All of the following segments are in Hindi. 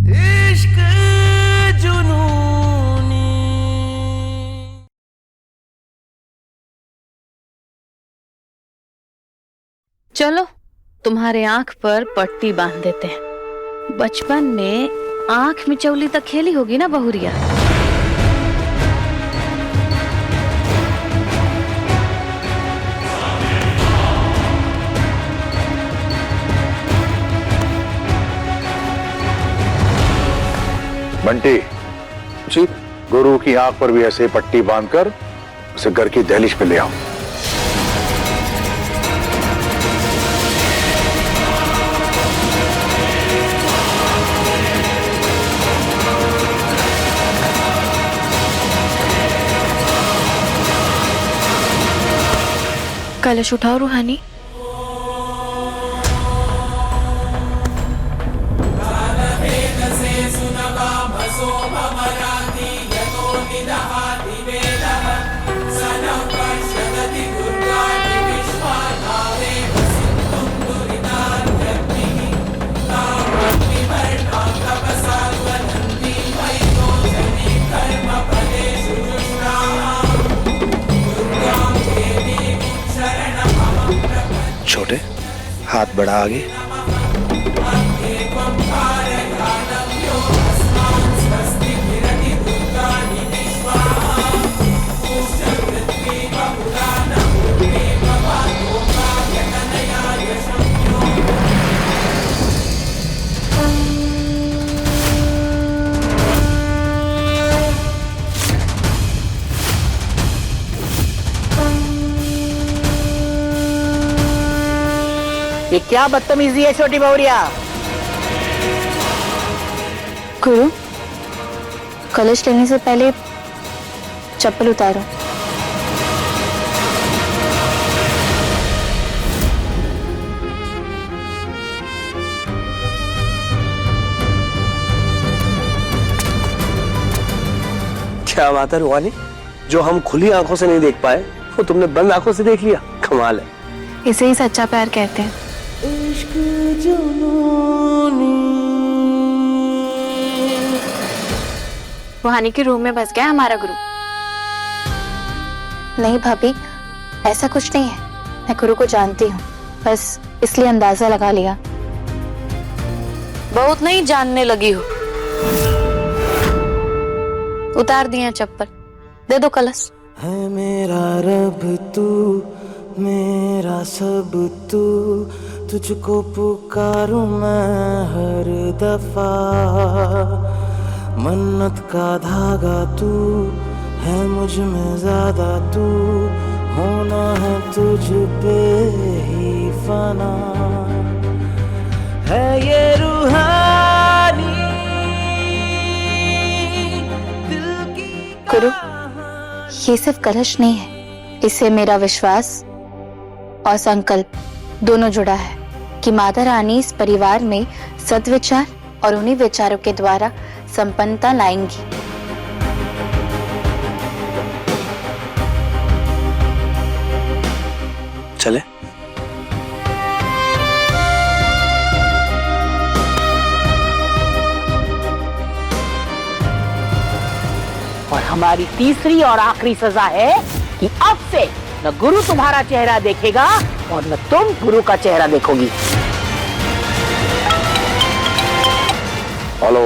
इश्क जुनूनी। चलो तुम्हारे आंख पर पट्टी बांध देते हैं। बचपन में आंख मिचौली तक खेली होगी ना बहुरिया। बंटी जी, गुरु की आंख पर भी ऐसे पट्टी बांधकर उसे घर की दहलीज पे ले आओ। कलश उठाओ रूहानी। छोटे हाथ बढ़ा आगे। ये क्या बदतमीजी है छोटी बहुरिया। गुरु, कलश लेने से पहले चप्पल उतारो। क्या बात है रूहानी, जो हम खुली आंखों से नहीं देख पाए वो तुमने बंद आंखों से देख लिया। कमाल है। इसे ही सच्चा प्यार कहते हैं। इश्क जुनूनी। रूहानी के रूम में बस गया हमारा गुरु। नहीं भाभी, ऐसा कुछ नहीं है। मैं गुरु को जानती हूँ, बस इसलिए अंदाजा लगा लिया। बहुत नहीं जानने लगी हो। उतार दिया चप्पल, दे दो कलश। है मेरा रब तू, मेरा सब तू, तुझको पुकारूं मैं हर दफा। मन्नत का धागा तू है, मुझ में ज्यादा तू, होना है तुझ पे ही फना। है ये रूहानी दिल की। गुरु, ये सिर्फ कलश नहीं है, इससे मेरा विश्वास और संकल्प दोनों जुड़ा है कि माता रानी इस परिवार में सद्विचार और उन्हीं विचारों के द्वारा संपन्नता लाएंगी। चले। और हमारी तीसरी और आखिरी सजा है कि अब से न गुरु तुम्हारा चेहरा देखेगा और न तुम गुरु का चेहरा देखोगी। हेलो,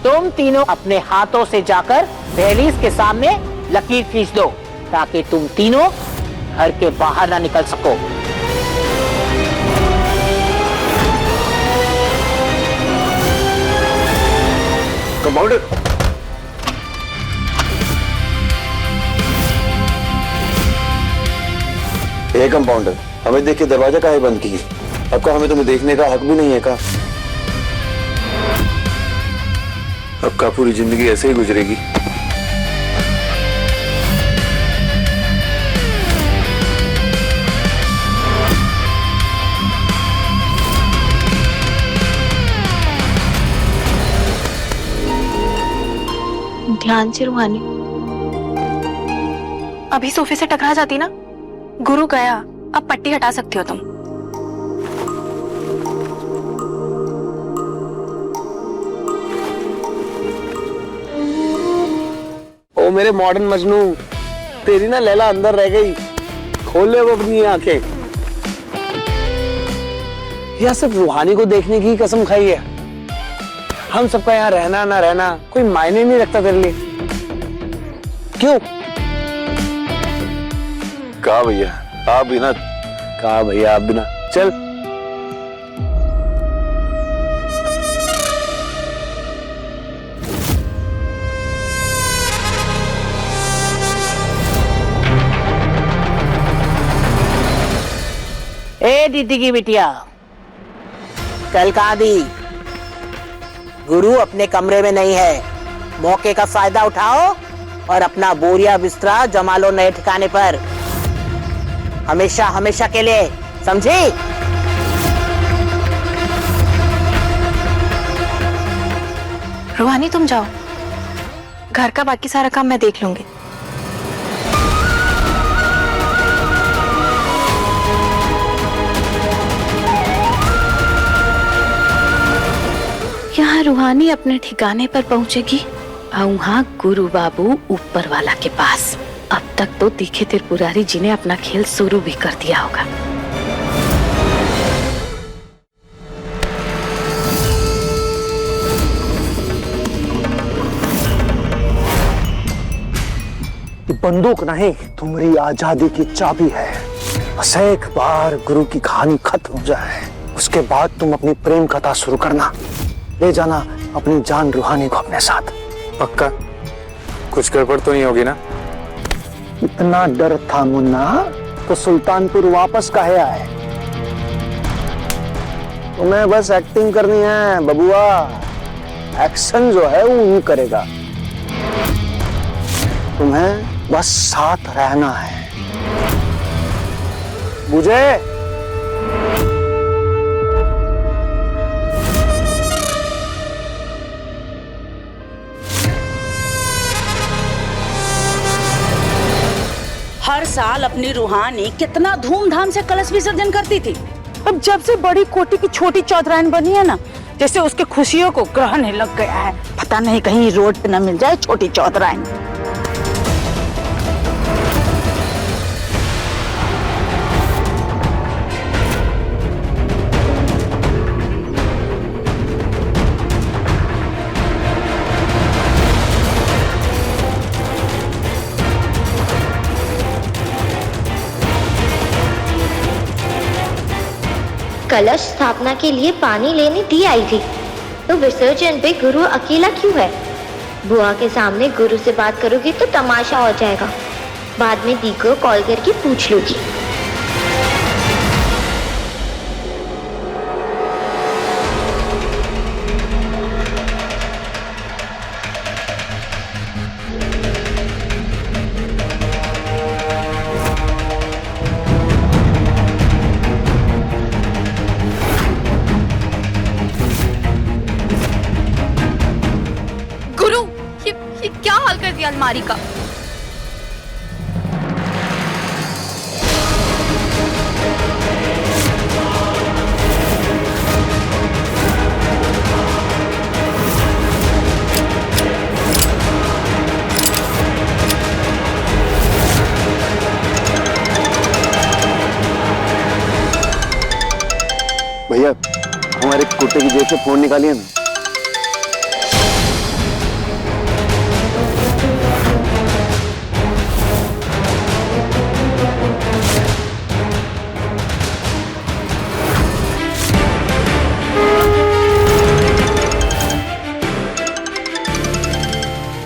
तुम तीनों अपने हाथों से जाकर दहलीज के सामने लकीर खींच दो ताकि तुम तीनों घर के बाहर ना निकल सको। कंपाउंडर, ए कंपाउंडर, हमें देख के दरवाजा काहे बंद की? अब का हमें तुम्हें देखने का हक भी नहीं है का? अब का पूरी जिंदगी ऐसे ही गुजरेगी? ध्यान से रूहानी। अभी सोफे से टकरा जाती ना। गुरु गया, अब पट्टी हटा सकती हो तुम। मेरे मॉडर्न मजनू, तेरी ना लैला अंदर रह गई, खोल ले वो अपनी आंखें। या सिर्फ रूहानी को देखने की कसम खाई है? हम सबका यहाँ रहना ना रहना कोई मायने नहीं रखता तेरे लिए, क्यों? कहा भैया आप भी ना। कहा भैया आप बिना। चल ए दीदी की बिटिया, कल कहा दी गुरु अपने कमरे में नहीं है, मौके का फायदा उठाओ और अपना बोरिया बिस्तरा जमा लो नए ठिकाने पर, हमेशा हमेशा के लिए, समझी? रूहानी तुम जाओ, घर का बाकी सारा काम मैं देख लूंगी। यहाँ रूहानी अपने ठिकाने पर पहुंचेगी और वहाँ गुरु बाबू ऊपर वाला के पास। अब तक तो तीखे त्रिपुरारी जी ने अपना खेल शुरू भी कर दिया होगा। बंदूक नहीं, तुम्हारी आजादी की चाबी है। बस एक बार गुरु की कहानी खत्म हो जाए, उसके बाद तुम अपनी प्रेम कथा शुरू करना। ले जाना अपनी जान रूहानी को अपने साथ। पक्का? कुछ गड़बड़ तो नहीं होगी ना? इतना डर था मुन्ना तो सुल्तानपुर वापस काहे आए? तुम्हें बस एक्टिंग करनी है बबुआ, एक्शन जो है वो ही करेगा। तुम्हें बस साथ रहना है, बुझे? हर साल अपनी रूहानी कितना धूमधाम से कलश विसर्जन करती थी। अब जब से बड़ी कोटी की छोटी चौधराइन बनी है ना, जैसे उसके खुशियों को ग्रहण लग गया है। पता नहीं कहीं रोड पे न मिल जाए छोटी चौधराइन। कलश स्थापना के लिए पानी लेने दी आई थी, तो विसर्जन पे गुरु अकेला क्यों है? बुआ के सामने गुरु से बात करोगी तो तमाशा हो जाएगा। बाद में दी को कॉल करके पूछ लूंगी। क्या हाल कर दिया अलमारी का? भैया हमारे कुत्ते की जेब से फोन निकालिए ना।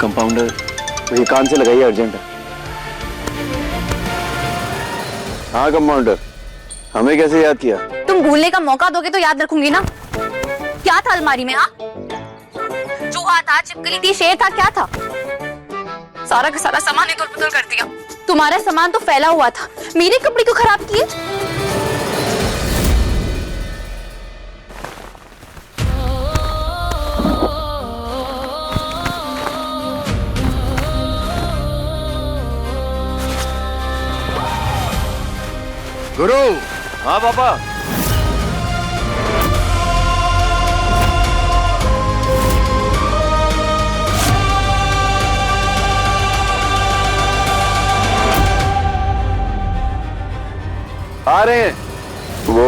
कंपाउंडर वही कान से लगाइए, अर्जेंट है। हाँ कंपाउंडर, हमें कैसे याद किया? तुम भूलने का मौका दोगे तो याद रखूंगी ना। क्या था अलमारी में? चूहा था, छिपकली थी, शेर था, क्या था? सारा का सारा सामान इधर उधर कर दिया। तुम्हारा सामान तो फैला हुआ था, मेरे कपड़े क्यों खराब किए? गुरु। हाँ पापा। आ रहे हैं। वो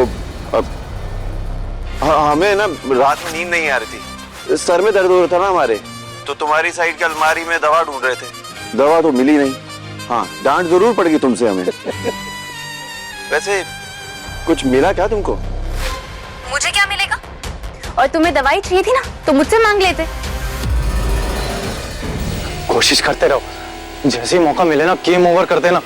हमें ना रात में नींद नहीं आ रही थी, सर में दर्द हो रहा था ना हमारे, तो तुम्हारी साइड की अलमारी में दवा ढूंढ रहे थे। दवा तो मिली नहीं। हाँ, डांट जरूर पड़ेगी तुमसे हमें। वैसे कुछ मिला क्या तुमको? मुझे क्या मिलेगा? और तुम्हें दवाई चाहिए थी ना तो मुझसे मांग लेते। कोशिश करते रहो, जैसे ही मौका मिले ना गेम ओवर कर देना।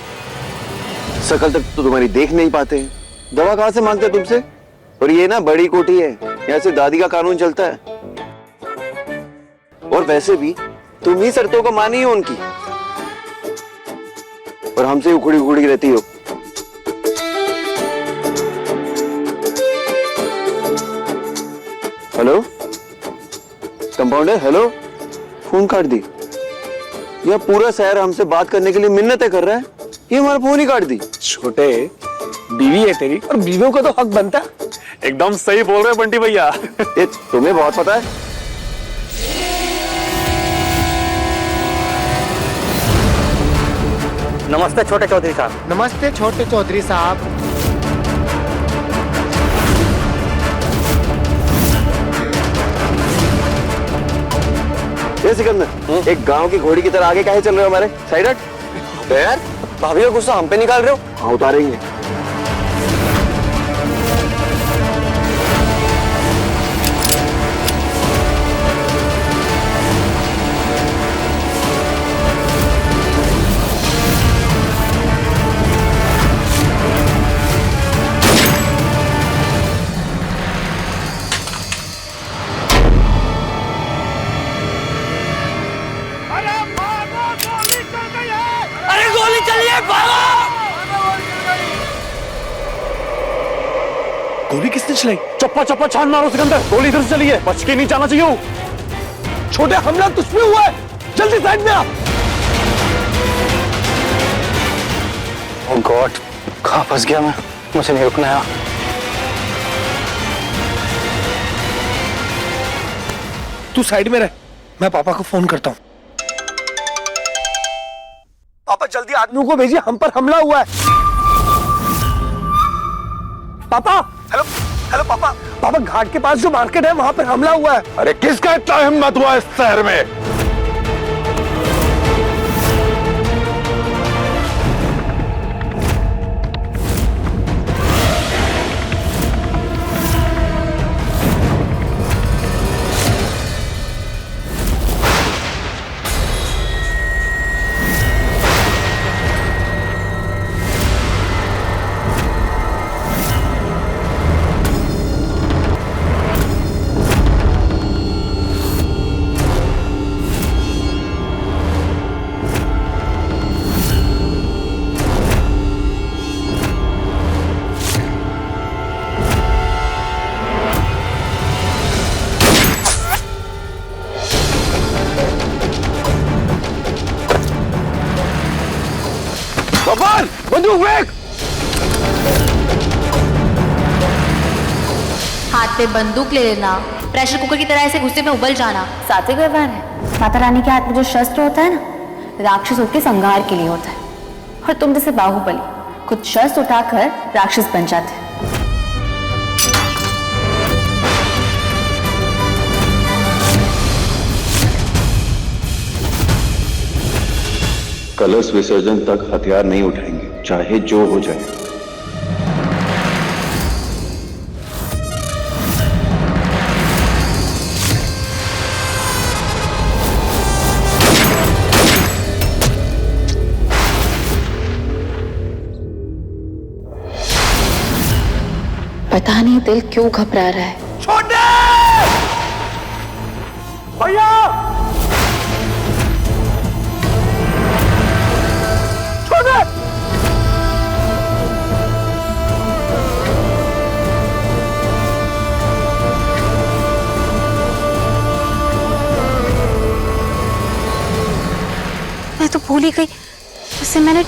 शकल तक तो तुम्हारी देख नहीं पाते हैं, दवा कहाँ से मांगते तुमसे? और ये ना बड़ी कोठी है, यहाँ से दादी का कानून चलता है। और वैसे भी तुम ही शर्तों को मानी हो उनकी, और हमसे उखड़ी उखड़ी रहती हो। Hello compounder, hello. फोन काट दी। यह पूरा शहर हमसे बात करने के लिए मिन्नतें कर रहा है, ये हमारा फोन ही काट दी। छोटे, बीवी है तेरी और बीवियों का तो हक बनता है। एकदम सही बोल रहे बंटी भैया। ये तुम्हें बहुत पता है। नमस्ते छोटे चौधरी साहब। नमस्ते छोटे चौधरी साहब। ये सिकंदर, एक गांव की घोड़ी की तरह आगे काहे चल रहे हो हमारे? साइड हट। यार भाभी का गुस्सा हम पे निकाल रहे हो? हाँ, उतारेंगे। गोली किसने चलाई? चप्पा चप्पा छान मारो सिकंदर, गोली इधर से चली है, बच के नहीं जाना चाहिए। छोटे, हमला तुझ पे हुआ है, जल्दी साइड में आ। ओह गॉड, कहाँ फंस गया मैं? मुझे नहीं रुकना है। तू साइड में रह, मैं पापा को फोन करता हूँ। पापा जल्दी आदमियों को भेजिए, हम पर हमला हुआ है। पापा, हेलो हेलो पापा। पापा, घाट के पास जो मार्केट है वहां पर हमला हुआ है। अरे किसका इतना हिम्मत हुआ इस शहर में? बंदूक फेंक। हाथ पे बंदूक ले लेना, प्रेशर कुकर की तरह ऐसे गुस्से में उबल जाना सात्विक व्यवहार है। माता रानी के हाथ में जो शस्त्र होता है ना, राक्षस उसके संहार के लिए होता है। और तुम जैसे बाहुबली खुद शस्त्र उठाकर राक्षस बन जाते। कलश विसर्जन तक हथियार नहीं उठाएंगे, चाहे जो हो जाए। पता नहीं दिल क्यों घबरा रहा है। छोटे भैया, छोटे। मैं तो भूल ही गई, उसे मैंने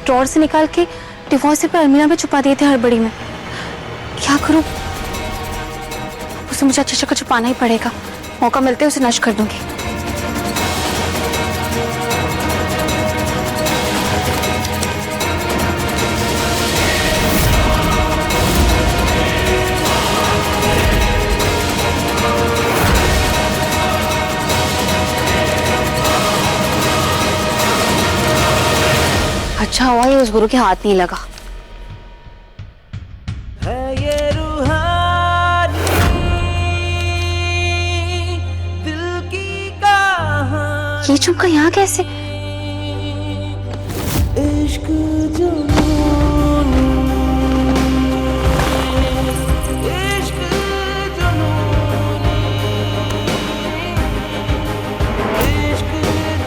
ड्रॉर से निकाल के डिवोर्स पे अलमीरा में छुपा दिए थे हड़बड़ी में। क्या करूं? उसे मुझे अच्छी जगह छुपाना ही पड़ेगा। मौका मिलते उसे नष्ट कर दूंगी। अच्छा हुआ ये उस गुरु के हाथ नहीं लगा। है ये रूहानी दिल की कहानी, ये झुमका यहाँ कैसे? इश्क जुनूनी, इश्क जुनूनी, इश्क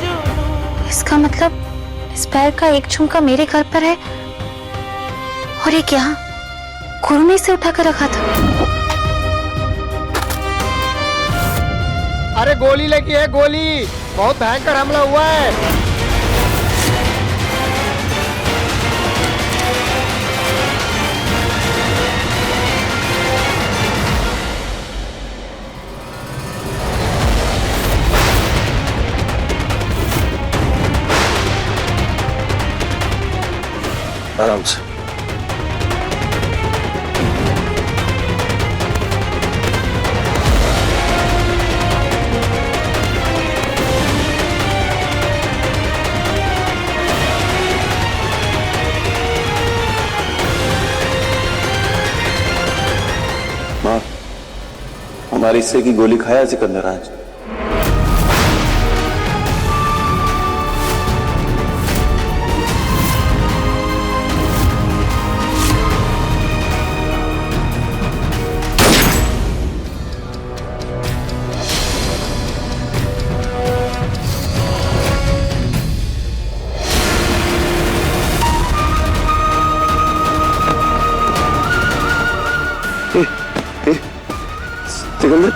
जुनूनी। इसका मतलब इस पैर का एक झुमका मेरे घर पर है और एक यहाँ गुरु ने इसे उठाकर रखा था। अरे गोली लगी है, गोली। बहुत भयंकर हमला हुआ है। आराम से। माँ, हमारे हिस्से की गोली खाया सिकंदर आज। Sikandar,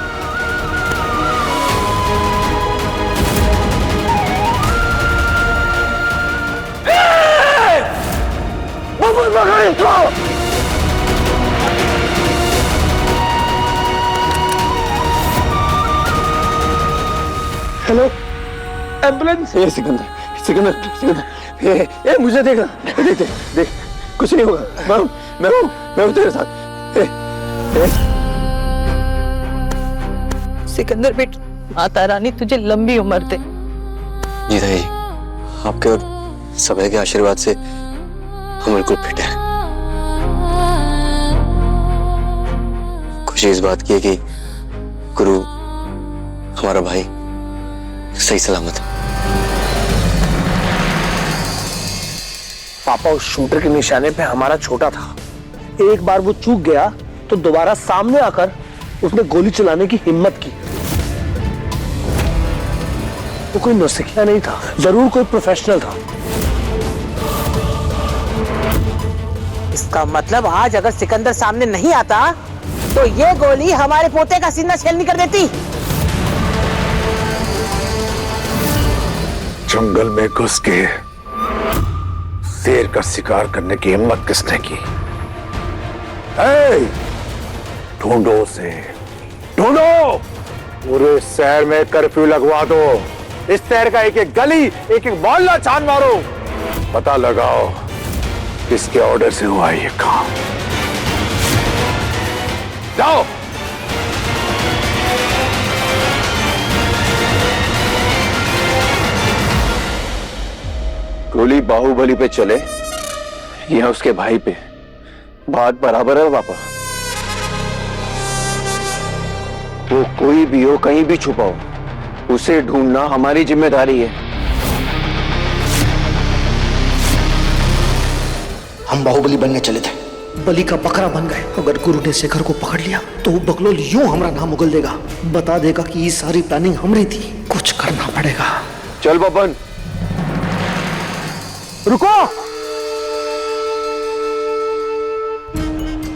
hello, ambulance. ये सिकंदर, सिकंदर, सिकंदर, ये मुझे देखना, देख देख देख, कुछ नहीं होगा। मैं हूँ तेरे साथ। सिकंदर बेट, माता रानी तुझे लंबी उम्र दे। जी दाई, आपके और सभी के आशीर्वाद से हम बिल्कुल फिट हैं। खुशी इस बात की है कि गुरु हमारा भाई सही सलामत है। पापा उस शूटर के निशाने पे हमारा छोटा था। एक बार वो चूक गया तो दोबारा सामने आकर उसने गोली चलाने की हिम्मत की। वो कोई नौसिखिया नहीं था, जरूर कोई प्रोफेशनल था। इसका मतलब आज अगर सिकंदर सामने नहीं आता तो ये गोली हमारे पोते का सीना छेलनी कर देती। जंगल में घुस के शेर का शिकार करने की हिम्मत किसने की? ढूंढो उसे, ढूंढो। पूरे शहर में कर्फ्यू लगवा दो। इस शहर का एक एक गली, एक एक मोहल्ला छान मारो। पता लगाओ किसके ऑर्डर से हुआ ये काम। जाओ। गोली बाहुबली पे चले या उसके भाई पे, बात बराबर है पापा। वो कोई भी हो, कहीं भी छुपा हो, उसे ढूंढना हमारी जिम्मेदारी है। हम बाहुबली बनने चले थे, बलि का बकरा बन गए। अगर गुरु ने शेखर को पकड़ लिया तो वो बकलोल यूं हमारा नाम उगल देगा, बता देगा कि ये सारी प्लानिंग हमरी थी। कुछ करना पड़ेगा। चल बबन। रुको,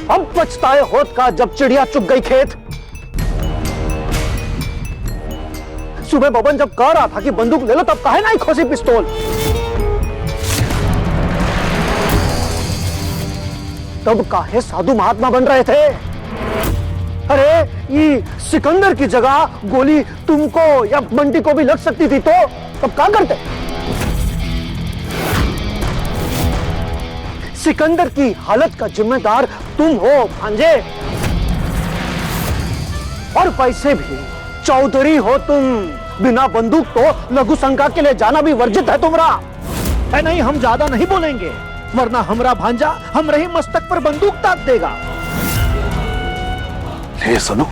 हम पछताए होत का जब चिड़िया चुग गई खेत। सुबह बबन जब कह रहा था कि बंदूक ले लो, तब काहे ना ही खोसी पिस्तौल। तब काहे साधु महात्मा बन रहे थे। अरे ये सिकंदर की जगह गोली तुमको या बंटी को भी लग सकती थी तो तब क्या करते। सिकंदर की हालत का जिम्मेदार तुम हो भांजे, और वैसे भी चौधरी हो तुम। बिना बंदूक तो लघु शंका के लिए जाना भी वर्जित है तुम्हारा। है नहीं, हम ज्यादा नहीं बोलेंगे, वरना हमरा भांजा हम रही मस्तक पर बंदूक ताक देगा। ये सुनो,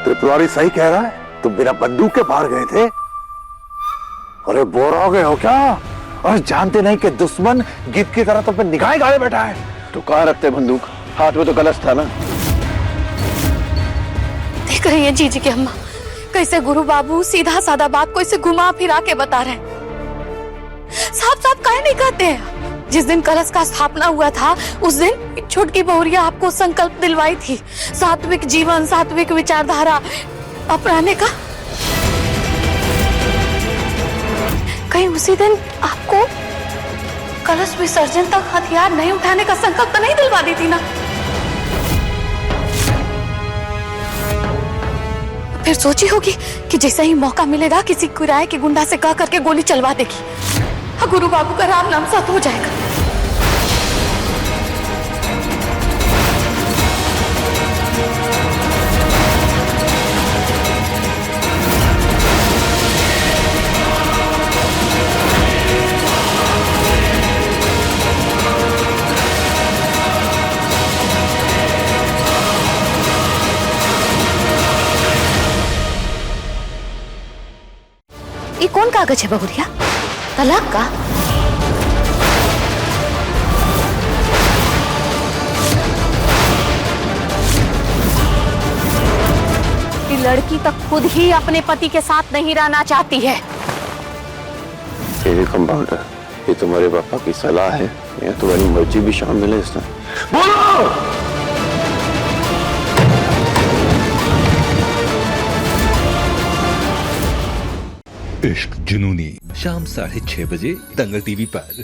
त्रिपुरारी सही कह रहा है, तुम बिना बंदूक के बाहर गए थे। अरे बोर हो गए हो क्या? और जानते नहीं कि दुश्मन गिद्ध की तरह तुम पे निगाहें गाड़े बैठा है। तो कहाँ रखते बंदूक? हाथ में तो कलश था ना। देख रही है जीजी की अम्मा, कैसे गुरु बाबू सीधा साधा बात को इसे घुमा फिरा के बता रहे हैं। साफ साफ काहे नहीं कहते हैं? जिस दिन कलश का स्थापना हुआ था उस दिन छोटकी बहुरिया आपको संकल्प दिलवाई थी सात्विक जीवन, सात्विक विचारधारा अपनाने का। कहीं उसी दिन आपको कलश विसर्जन तक हथियार नहीं उठाने का संकल्प तो नहीं दिलवा दी थी ना? फिर सोची होगी कि जैसे ही मौका मिलेगा किसी किराए के गुंडा से कह करके गोली चलवा देगी। हाँ, गुरु बाबू का राम नाम साथ हो जाएगा। ये कौन कागज है बहुरिया? तलाक का? ये लड़की तक खुद ही अपने पति के साथ नहीं रहना चाहती है। ये कंपाउंडर, ये तुम्हारे पापा की सलाह है या तुम्हारी मर्जी भी शामिल है इसमें? बोलो। इश्क जुनूनी शाम 6:30 बजे दंगल टीवी पर।